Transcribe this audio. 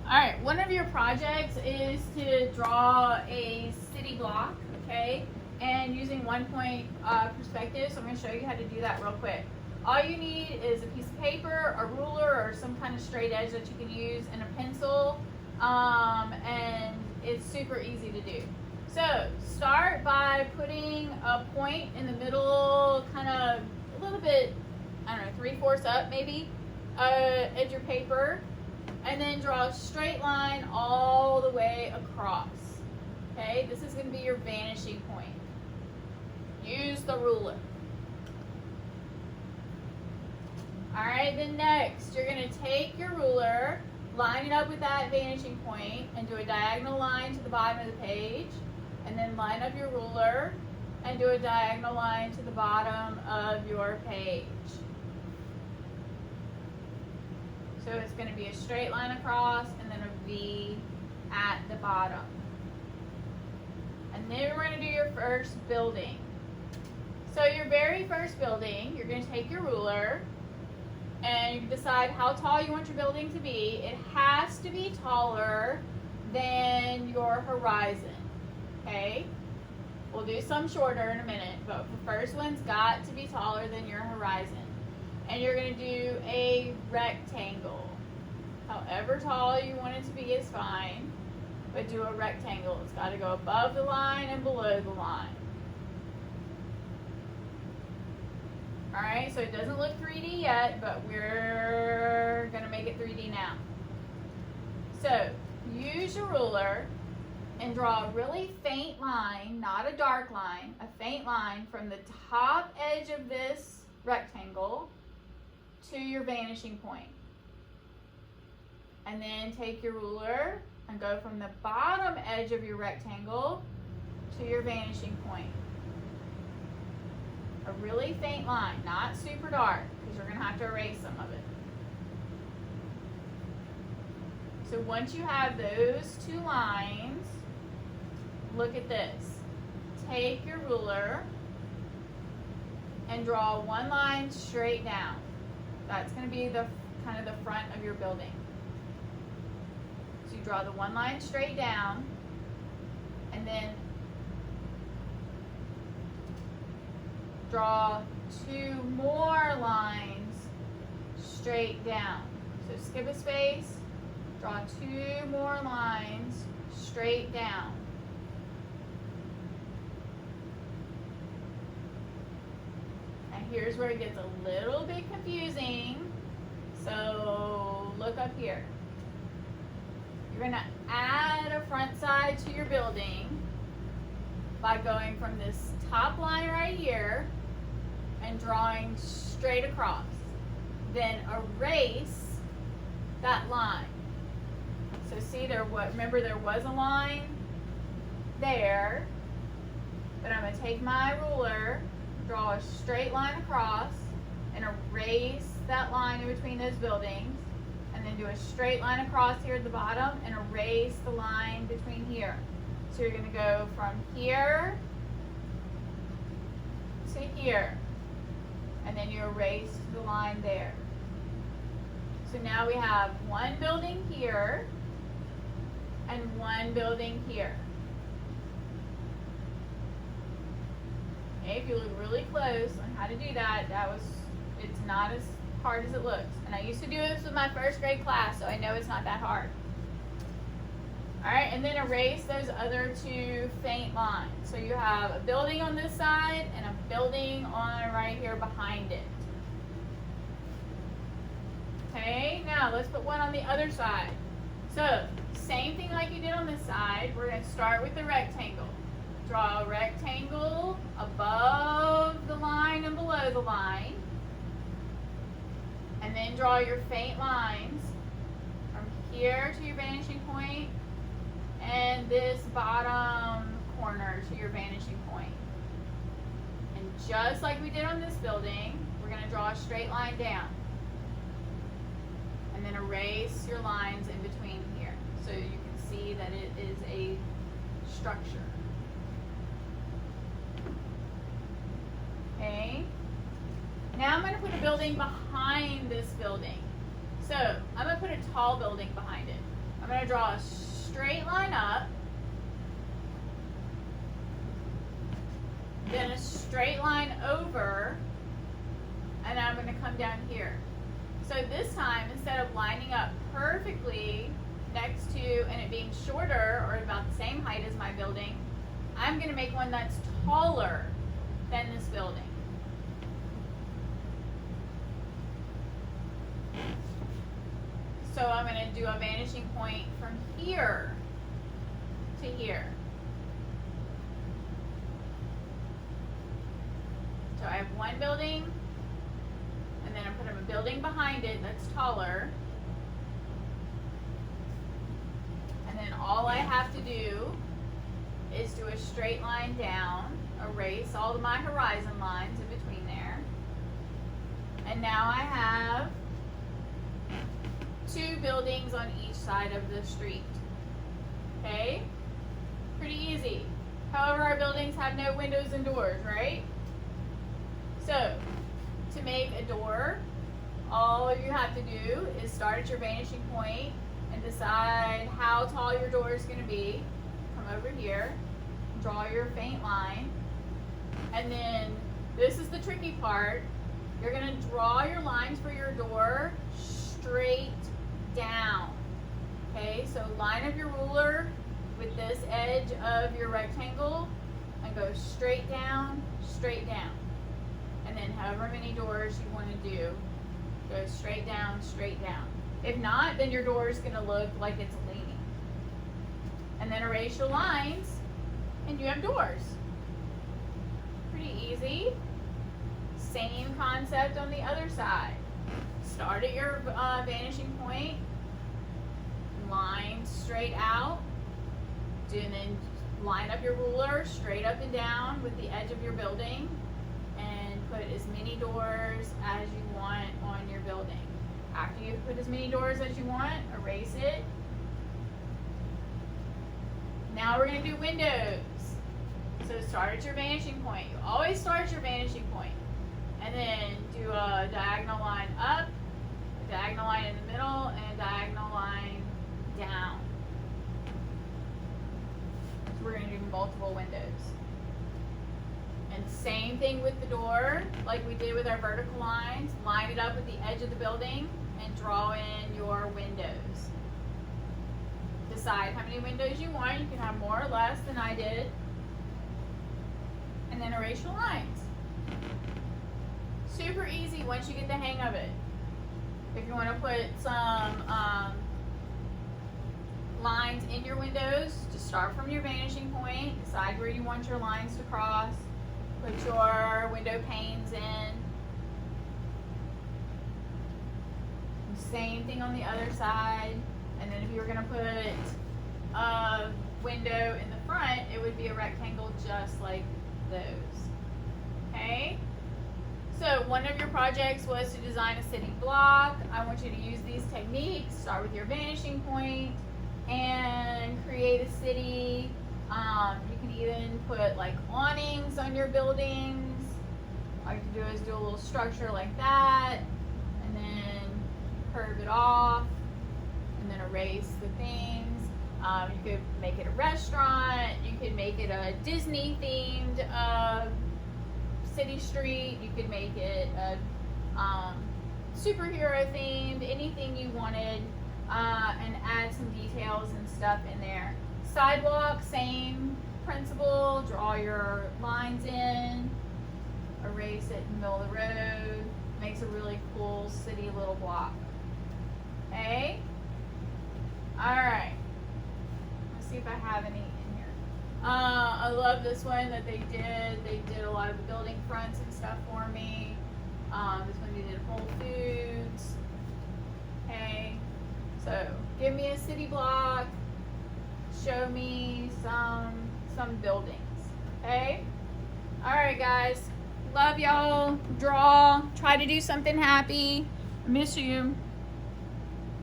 All right, one of your projects is to draw a city block, okay? And using 1 point perspective, so I'm gonna show you how to do that real quick. All you need is a piece of paper, a ruler, or some kind of straight edge that you can use, and a pencil, and it's super easy to do. So start by putting a point in the middle, kind of a little bit, I don't know, 3/4 up maybe, edge your paper. And then draw a straight line all the way across. Okay, this is going to be your vanishing point. Use the ruler. All right, then next, you're going to take your ruler, line it up with that vanishing point, and do a diagonal line to the bottom of the page. And then line up your ruler and do a diagonal line to the bottom of your page. So it's going to be a straight line across and then a V at the bottom. And then we're going to do your first building. So your very first building, you're going to take your ruler and you decide how tall you want your building to be. It has to be taller than your horizon. Okay? We'll do some shorter in a minute, but the first one's got to be taller than your horizon. And you're going to do a rectangle. However tall you want it to be is fine, but do a rectangle. It's got to go above the line and below the line. Alright, so it doesn't look 3D yet, but we're going to make it 3D now. So, use your ruler and draw a really faint line, not a dark line, a faint line from the top edge of this rectangle to your vanishing point. And then take your ruler and go from the bottom edge of your rectangle to your vanishing point. A really faint line, not super dark, because you're going to have to erase some of it. So once you have those two lines, look at this. Take your ruler and draw one line straight down. That's going to be the kind of the front of your building. So you draw the one line straight down, and then draw two more lines straight down. So skip a space, draw two more lines straight down. And here's where it gets a little bit confusing. So look up here. You're going to add a front side to your building by going from this top line right here and drawing straight across. Then erase that line. So see, remember there was a line there, but I'm going to take my ruler, draw a straight line across, and erase that line in between those buildings, and then do a straight line across here at the bottom and erase the line between here. So you're going to go from here to here, and then you erase the line there. So now we have one building here and one building here. Okay, if you look really close on how to do that, it's not as hard as it looks. And I used to do this with my first grade class, so I know it's not that hard. Alright, and then erase those other two faint lines. So you have a building on this side and a building on right here behind it. Okay, now let's put one on the other side. So, same thing like you did on this side. We're going to start with the rectangle. Draw a rectangle above the line and below the line. And then draw your faint lines from here to your vanishing point and this bottom corner to your vanishing point. And just like we did on this building, we're going to draw a straight line down. And then erase your lines in between here so you can see that it is a structure. Okay. Now I'm going to put a building behind this building. So I'm going to put a tall building behind it. I'm going to draw a straight line up, then a straight line over, and then I'm going to come down here. So this time, instead of lining up perfectly next to, and it being shorter or about the same height as my building, I'm going to make one that's taller than this building. So I'm going to do a vanishing point from here to here. So I have one building, and then I'm putting a building behind it that's taller. And then all I have to do is do a straight line down, erase all of my horizon lines in between there. And now I have two buildings on each side of the street. Okay? Pretty easy. However, our buildings have no windows and doors, right? So, to make a door, all you have to do is start at your vanishing point and decide how tall your door is going to be. Come over here, draw your faint line, and then this is the tricky part. You're going to draw your lines for your door straight down. Okay, so line up your ruler with this edge of your rectangle and go straight down, straight down. And then however many doors you want to do, go straight down, straight down. If not, then your door is going to look like it's leaning. And then erase your lines, and you have doors. Pretty easy. Same concept on the other side. Start at your vanishing point, line straight out, and then line up your ruler straight up and down with the edge of your building, and put as many doors as you want on your building. After you put as many doors as you want, erase it. Now we're going to do windows. So start at your vanishing point. You always start at your vanishing point. And then do a diagonal line up, a diagonal line in the middle, and a diagonal line down. So we're going to do multiple windows. And same thing with the door, like we did with our vertical lines. Line it up with the edge of the building and draw in your windows. Decide how many windows you want. You can have more or less than I did. And then erase your lines. Super easy once you get the hang of it. If you want to put some lines in your windows, just start from your vanishing point, decide where you want your lines to cross, put your window panes in. Same thing on the other side. And then if you were going to put a window in the front, it would be a rectangle just like those. Okay? So one of your projects was to design a city block. I want you to use these techniques. Start with your vanishing point and create a city. You can even put like awnings on your buildings. All you can do is do a little structure like that, and then curve it off, and then erase the things. You could make it a restaurant. You could make it a Disney themed city street. You could make it a superhero themed, anything you wanted, and add some details and stuff in there. Sidewalk, same principle. Draw your lines in, erase it in the middle of the road. Makes a really cool city little block. Okay? Alright. Let's see if I have any in here. I love this one that they did. They did a lot of the building fronts and stuff for me. This one they did Whole Foods. Okay. So, give me a city block. Show me some buildings. Okay? Alright guys. Love y'all. Draw. Try to do something happy. Miss you.